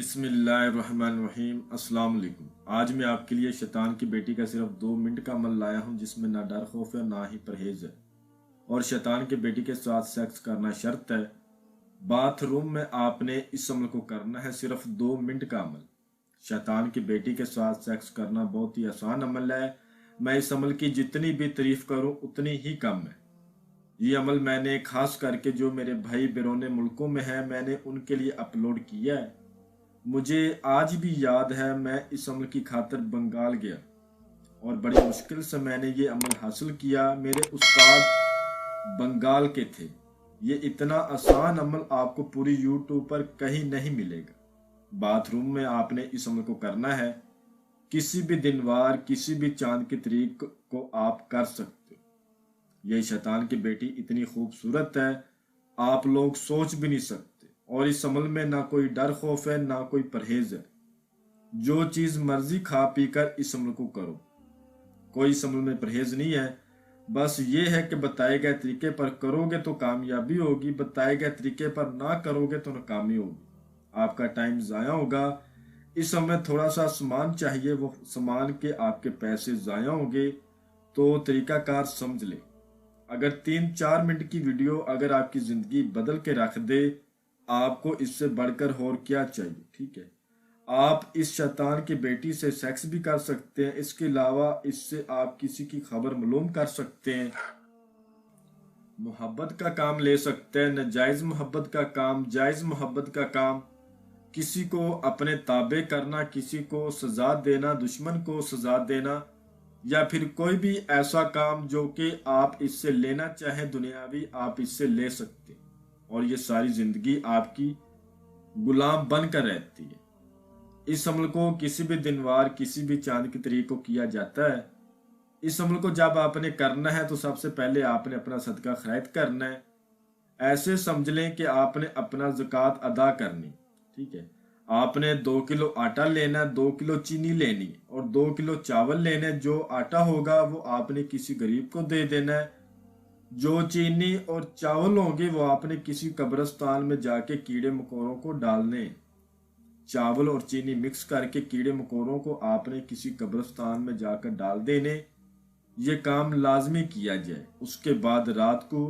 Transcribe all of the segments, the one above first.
बिस्मिल्लाहिर्रहमानिर्रहीम। अस्सलाम वालेकुम। आज मैं आपके लिए शैतान की बेटी का सिर्फ 2 मिनट का अमल लाया हूं जिसमें ना डर खौफ है ना ही परहेज है। और शैतान की बेटी के साथ सेक्स करना शर्त है। बाथरूम में आपने इस अमल को करना है, सिर्फ 2 मिनट का अमल। शैतान की बेटी के साथ सेक्स करना बहुत ही आसान अमल है। मैं इस अमल की जितनी भी तारीफ करूं उतनी ही कम है। ये अमल मैंने खास करके जो मेरे भाई बैरून मुल्कों में है मैंने उनके लिए अपलोड किया है। मुझे आज भी याद है मैं इस अमल की खातिर बंगाल गया और बड़ी मुश्किल से मैंने ये अमल हासिल किया। मेरे उस्ताद बंगाल के थे। ये इतना आसान अमल आपको पूरी यूट्यूब पर कहीं नहीं मिलेगा। बाथरूम में आपने इस अमल को करना है। किसी भी दिन वार किसी भी चांद की तारीख को आप कर सकते हो। ये शैतान की बेटी इतनी खूबसूरत है आप लोग सोच भी नहीं सकते। और इस अमल में ना कोई डर खौफ है ना कोई परहेज है। जो चीज मर्जी खा पी कर इस अमल को करो। कोई इस अमल में परहेज नहीं है। बस ये है कि बताए गए तरीके पर करोगे तो कामयाबी होगी, बताए गए तरीके पर ना करोगे तो नाकामी होगी। आपका टाइम जाया होगा। इस समय थोड़ा सा सामान चाहिए, वो सामान के आपके पैसे जाया होंगे। तो तरीकाकार समझ ले। अगर 3-4 मिनट की वीडियो अगर आपकी जिंदगी बदल के रख दे, आपको इससे बढ़कर और क्या चाहिए। ठीक है, आप इस शैतान की बेटी से सेक्स भी कर सकते हैं। इसके अलावा इससे आप किसी की खबर मालूम कर सकते हैं, मोहब्बत का काम ले सकते हैं, नाजायज मोहब्बत का काम, जायज मोहब्बत का काम, किसी को अपने ताबे करना, किसी को सजा देना, दुश्मन को सजा देना, या फिर कोई भी ऐसा काम जो कि आप इससे लेना चाहें दुनियावी, आप इससे ले सकते हैं। और ये सारी जिंदगी आपकी गुलाम बनकर रहती है। इस अमल को किसी भी दिनवार किसी भी चांद की तारीख को किया जाता है। इस अमल को जब आपने करना है तो सबसे पहले आपने अपना सदका खैर करना है। ऐसे समझ लें कि आपने अपना ज़कात अदा करनी। ठीक है, आपने 2 किलो आटा लेना, 2 किलो चीनी लेनी और 2 किलो चावल लेने। जो आटा होगा वो आपने किसी गरीब को दे देना है। जो चीनी और चावल होंगे वो आपने किसी कब्रिस्तान में जाके कीड़े मकोड़ों को डालने। चावल और चीनी मिक्स करके कीड़े मकोड़ों को आपने किसी कब्रिस्तान में जाकर डाल देने। ये काम लाजमी किया जाए। उसके बाद रात को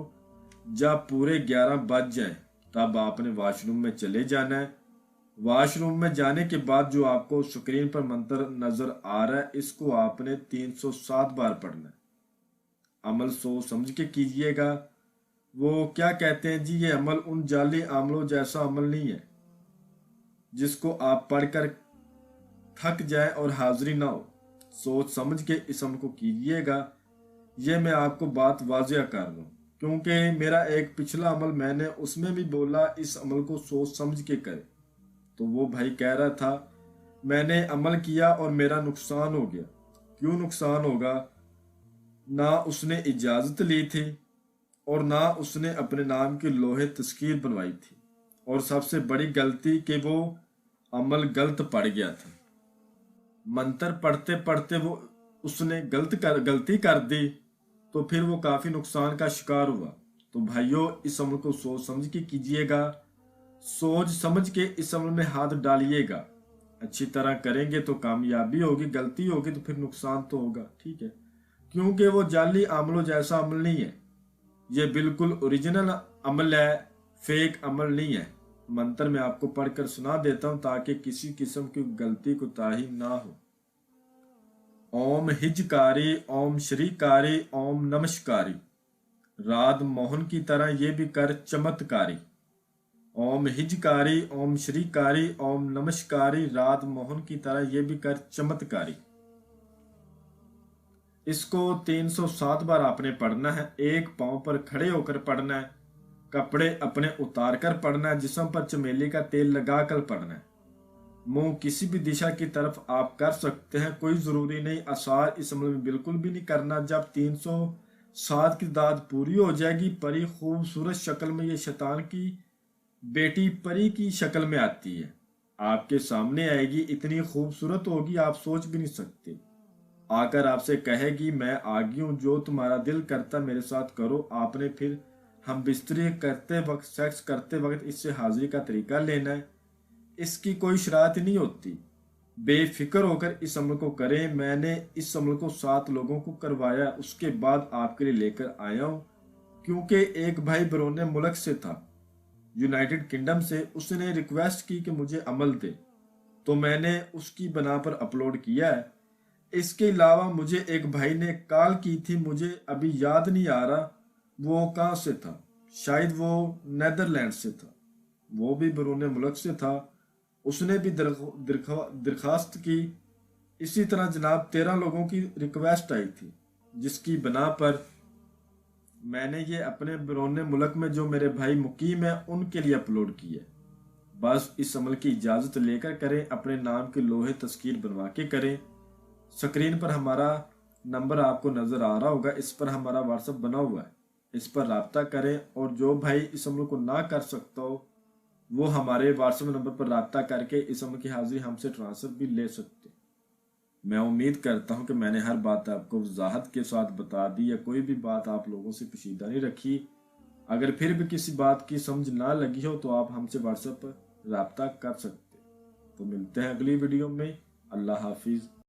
जब पूरे 11 बज जाए तब आपने वॉशरूम में चले जाना है। वॉशरूम में जाने के बाद जो आपको स्क्रीन पर मंत्र नजर आ रहा है इसको आपने 307 बार पढ़ना है। अमल सोच समझ के कीजिएगा। वो क्या कहते हैं जी, ये अमल उन जाली अमलों जैसा अमल नहीं है जिसको आप पढ़कर थक जाए और हाजिरी ना हो। सोच समझ के इस अमल को कीजिएगा। ये मैं आपको बात वाजिया कर रहा हूँ क्योंकि मेरा एक पिछला अमल मैंने उसमें भी बोला इस अमल को सोच समझ के करे। तो वो भाई कह रहा था मैंने अमल किया और मेरा नुकसान हो गया। क्यों नुकसान होगा? ना उसने इजाज़त ली थी और ना उसने अपने नाम की लोहे तस्कीर बनवाई थी। और सबसे बड़ी गलती कि वो अमल गलत पड़ गया था। मंत्र पढ़ते पढ़ते वो उसने गलती कर दी तो फिर वो काफ़ी नुकसान का शिकार हुआ। तो भाइयों इस अमल को सोच समझ के कीजिएगा। सोच समझ के इस अमल में हाथ डालिएगा। अच्छी तरह करेंगे तो कामयाबी होगी, गलती होगी तो फिर नुकसान तो होगा। ठीक है, क्योंकि वो जाली अमलों जैसा अमल नहीं है। ये बिल्कुल ओरिजिनल अमल है, फेक अमल नहीं है। मंत्र मैं आपको पढ़कर सुना देता हूं ताकि किसी किस्म की गलती कोताही ना हो। ओम हिजकारी, ओम श्रीकारी, ओम नमस्कारी, राध मोहन की तरह ये भी कर चमत्कारी। ओम हिजकारी, ओम श्रीकारी, ओम नमस्कारी, राध मोहन की तरह ये भी कर चमत्कारी। इसको 307 बार आपने पढ़ना है। एक पांव पर खड़े होकर पढ़ना है। कपड़े अपने उतार कर पढ़ना है। जिस्म पर चमेली का तेल लगाकर पढ़ना है। मुंह किसी भी दिशा की तरफ आप कर सकते हैं, कोई जरूरी नहीं। आसार इस अमल में बिल्कुल भी नहीं करना। जब 307 की दाद पूरी हो जाएगी, परी खूबसूरत शक्ल में, ये शैतान की बेटी परी की शक्ल में आती है, आपके सामने आएगी। इतनी खूबसूरत होगी आप सोच भी नहीं सकते। आकर आपसे कहेगी मैं आ गई हूँ, जो तुम्हारा दिल करता मेरे साथ करो। आपने फिर हम बिस्तरी करते वक्त, सेक्स करते वक्त इससे हाजिरी का तरीका लेना है। इसकी कोई शरारत नहीं होती। बेफिक्र होकर इस अमल को करें। मैंने इस अमल को 7 लोगों को करवाया, उसके बाद आपके लिए लेकर आया हूं। क्योंकि एक भाई बरोने मुल्क से था, यूनाइटेड किंगडम से, उसने रिक्वेस्ट की कि मुझे अमल दे, तो मैंने उसकी बना पर अपलोड किया है। इसके अलावा मुझे एक भाई ने कॉल की थी, मुझे अभी याद नहीं आ रहा वो कहाँ से था, शायद वो नेदरलैंड से था, वो भी बरूने मुल्क से था। उसने भी दरख्वास्त की। इसी तरह जनाब 13 लोगों की रिक्वेस्ट आई थी, जिसकी बना पर मैंने ये अपने बरूने मुल्क में जो मेरे भाई मुकीम है उनके लिए अपलोड किया। बस इस अमल की इजाज़त लेकर करें, अपने नाम की लोहे तस्कीर बनवा के करें। स्क्रीन पर हमारा नंबर आपको नज़र आ रहा होगा, इस पर हमारा व्हाट्सएप बना हुआ है, इस पर रब्ता करें। और जो भाई इस अमल को ना कर सकता हो वो हमारे व्हाट्सएप नंबर पर रब्ता करके इस अमल की हाजिरी हमसे ट्रांसफर भी ले सकते। मैं उम्मीद करता हूं कि मैंने हर बात आपको वजाहत के साथ बता दी, या कोई भी बात आप लोगों से कशीदा नहीं रखी। अगर फिर भी किसी बात की समझ ना लगी हो तो आप हमसे व्हाट्सएप पर रब्ता कर सकते। तो मिलते हैं अगली वीडियो में। अल्लाह हाफिज़।